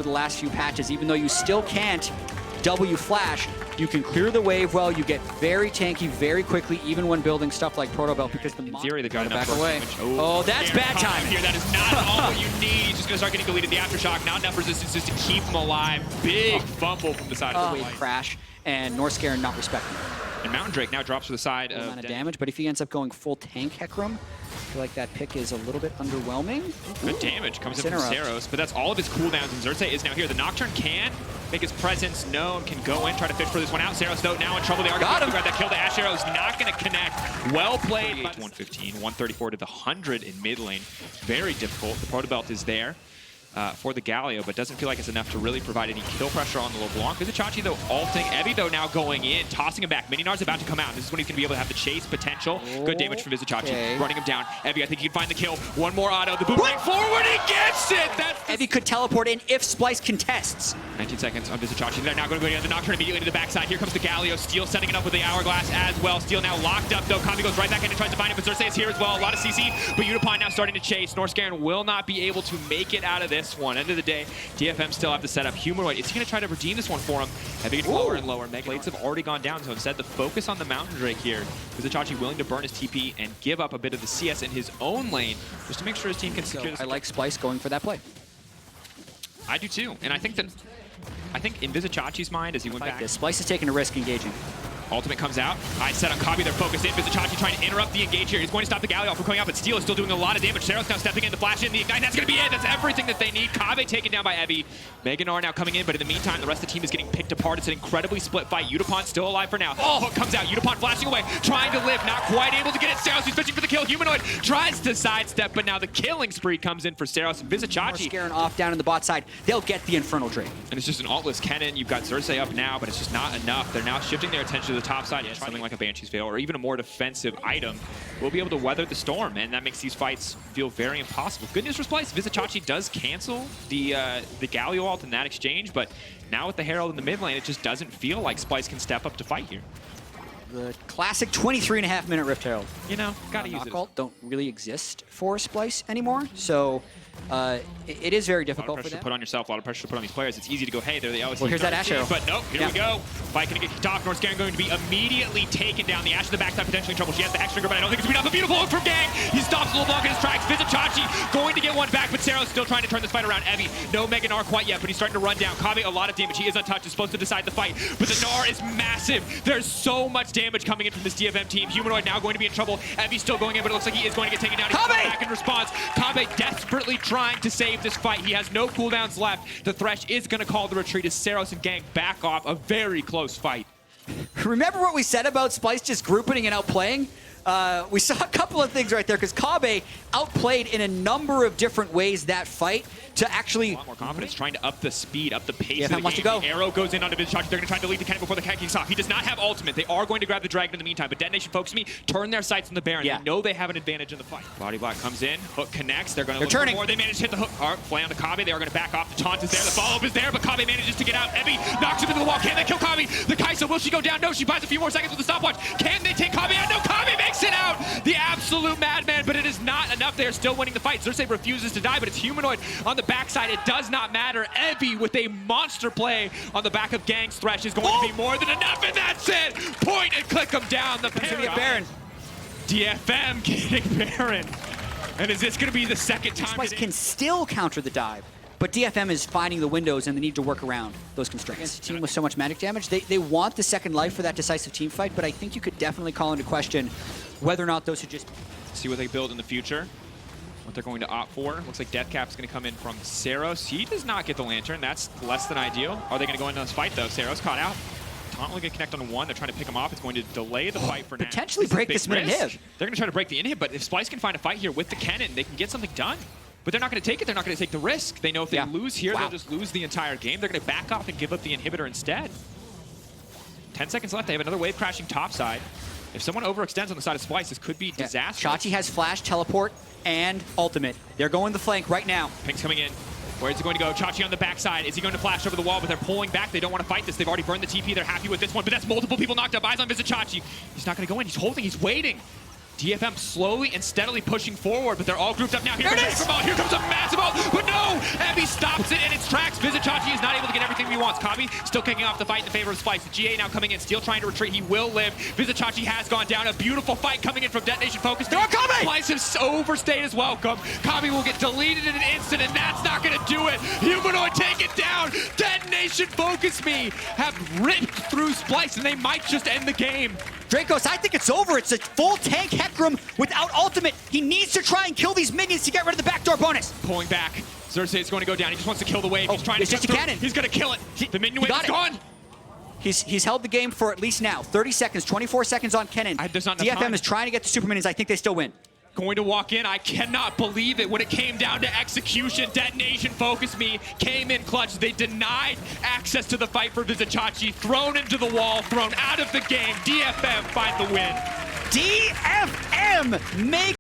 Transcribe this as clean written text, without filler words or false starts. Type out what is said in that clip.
the last few patches. Even though you still can't W flash, you can clear the wave well. You get very tanky very quickly, even when building stuff like Proto Belt, because the in theory they got enough back away. Oh, that's bad time here. That is not all what you need. He's just gonna start getting deleted. The aftershock, not enough resistance just to keep him alive. Big fumble from the side of the wave crash, and Northscare not respecting it. And Mountain Drake now drops to the side of amount of damage, but if he ends up going full tank Hecarim, I feel like that pick is a little bit underwhelming. Good damage comes in from Saros, but that's all of his cooldowns, and Xerxes is now here. The Nocturne can make his presence known, can go in, try to fish for this one out. Saros, though, now in trouble. They are going to grab that kill. The Ash Arrow is not going to connect. Well played. 115, 134 to the 100 in mid lane. Very difficult. The Proto Belt is there for the Galio, but doesn't feel like it's enough to really provide any kill pressure on the LeBlanc. KazaLoLLCShighlights, though, ulting. Evie, though, now going in, tossing him back. Mininar's about to come out. This is when he's going to be able to have the chase potential. Good damage from KazaLoLLCShighlights, running him down. Evie, I think he can find the kill. One more auto. The boomerang forward, he gets it! Evie could teleport in if Splyce contests. 19 seconds on KazaLoLLCShighlights. They're now going to go down the Nocturne immediately to the backside. Here comes the Galio. Steel setting it up with the Hourglass as well. Steel now locked up, though. Kami goes right back in and tries to find him, but Xerxes is here as well. A lot of CC, but Unipine now starting to chase. Northscare will not be able to make it out of this one. End of the day, DFM still have to set up Humanoid. Is he going to try to redeem this one for him? Heavy gets lower and lower. Mega Blades have already gone down, so instead the focus on the Mountain Drake here. KazaLoLLCShighlights willing to burn his TP and give up a bit of the CS in his own lane just to make sure his team can secure this. I like Splyce going for that play. I do too, and I think in KazaLoLLCShighlights's mind as he went back. Splyce is taking a risk engaging. Ultimate comes out. I set on Kabi. They're focused in. KazaLoLLCShighlights trying to interrupt the engage here. He's going to stop the Galio from coming out, but Steel is still doing a lot of damage. Saros now stepping in to flash in the Ignite. That's going to be it. That's everything that they need. Kabe taken down by Evie. Meganar now coming in, but in the meantime, the rest of the team is getting picked apart. It's an incredibly split fight. Udapon still alive for now. Oh, hook comes out. Udapon flashing away, trying to live. Not quite able to get it. Saros, who's fishing for the kill. Humanoid tries to sidestep, but now the killing spree comes in for Saros. KazaLoLLCShighlights scaring off down in the bot side. They'll get the Infernal Drake. And it's just an altless Kennen. You've got Xerxes up now, but it's just not enough. They're now shifting their attention to the top side. Something like a Banshee's Veil or even a more defensive item will be able to weather the storm, and that makes these fights feel very impossible. Good news for Splyce. KazaLoLLCShighlights does cancel the Galio ult in that exchange, but now with the Herald in the mid lane, it just doesn't feel like Splyce can step up to fight here. The classic 23.5-minute Rift Herald. You know, gotta use it. Knock ult don't really exist for Splyce anymore, so it is very difficult a lot of pressure to put on yourself, a lot of pressure to put on these players. It's easy to go, hey, they're the LSU. Well, here's that Ash Arrow. But nope, here we go. Fight gonna get kicked off. Northscare going to be immediately taken down. The Ash to the backside potentially in trouble. She has the X-Trigger, but I don't think it's enough. A beautiful hook from Gang. He stops LeBlanc in his tracks. KazaLoLLCShighlights going to get one back, but Saros still trying to turn this fight around. Evie, no Mega Gnar quite yet, but he's starting to run down. Kabe, a lot of damage. He is untouched. He's supposed to decide the fight, but the Gnar is massive. There's so much damage coming in from this DFM team. Humanoid now going to be in trouble. Evie still going in, but it looks like he is going to get taken down. He's coming back in response. Kabe desperately trying to save this fight. He has no cooldowns left. The Thresh is going to call the retreat as Saros and Gang back off. A very close fight. Remember what we said about Splyce just grouping and outplaying? We saw a couple of things right there because Kabe outplayed in a number of different ways that fight to actually... A lot more confidence, trying to up the speed, up the pace of the game. Wants to go. The arrow goes in onto KazaLoLLCShighlights. They're going to try to delete the cannon before the cannon kicks off. He does not have ultimate. They are going to grab the Dragon in the meantime, but DetonatioN FocusMe turn their sights on the Baron. They know they have an advantage in the fight. Body block comes in. Hook connects. They're going to look for more. They manage to hit the hook. Play on to Kabe. They are going to back off. The taunt is there. The follow-up is there, but Kabe manages to get out. Evie knocks him into the wall. Can they kill Kabe? The Kai'Sa, will she go down? No, she buys a few more seconds with the stopwatch. Can they take Kabe out? No, Kabe makes it out. The absolute madman, but it is not enough. They are still winning the fight. Xerxes refuses to die, but it's Humanoid on the backside. It does not matter. Evie with a monster play on the back of Gang's Thresh is going to be more than enough, and that's it. Point and click them down. The Baron. DFM getting Baron. And is this going to be the second time? Splyce can still counter the dive, but DFM is finding the windows and the need to work around those constraints. Against a team with so much magic damage, they want the second life for that decisive team fight, but I think you could definitely call into question whether or not those should just... See what they build in the future, what they're going to opt for. Looks like Deathcap's going to come in from Saros. He does not get the Lantern. That's less than ideal. Are they going to go into this fight, though? Saros caught out. Taunt only going to connect on one. They're trying to pick him off. It's going to delay the fight for now. Potentially break this mid-inhib. They're going to try to break the inhib, but if Splyce can find a fight here with the cannon, they can get something done. But they're not going to take it. They're not going to take the risk. They know if they lose here, they'll just lose the entire game. They're going to back off and give up the inhibitor instead. 10 seconds left. They have another wave crashing topside. If someone overextends on the side of Splyce, this could be disastrous. Chachi has flash, teleport, and ultimate. They're going the flank right now. Pink's coming in. Where is he going to go? Chachi on the backside. Is he going to flash over the wall? But they're pulling back. They don't want to fight this. They've already burned the TP. They're happy with this one. But that's multiple people knocked up. Eyes on KazaLoLLCShighlights. He's not going to go in. He's holding. He's waiting. DFM slowly and steadily pushing forward, but they're all grouped up now. Here comes a massive ult, but no! Abby stops it in its tracks. DetonatioN is not able to get everything he wants. Kabi still kicking off the fight in favor of Splyce. The GA now coming in, Steel trying to retreat. He will live. DetonatioN has gone down. A beautiful fight coming in from DetonatioN FocusMe. They're coming! Splyce has overstayed his welcome. Kabi will get deleted in an instant, and that's not going to do it. Humanoid take it down. DetonatioN FocusMe have ripped through Splyce, and they might just end the game. Dracos, I think it's over. It's a full tank Hecarim without ultimate. He needs to try and kill these minions to get rid of the backdoor bonus. Pulling back. Xerxes is going to go down. He just wants to kill the wave. He's trying to it's just a cannon. He's going to kill it. The minion wave is gone. He's held the game for at least now. 30 seconds, 24 seconds on Kennen. There's not enough DFM time. is trying to get the super minions. I think they still win. Going to walk in. I cannot believe it. When it came down to execution, DetonatioN FocusMe came in clutch. They denied access to the fight for DetonatioN. Thrown into the wall, thrown out of the game. DFM find the win. DFM make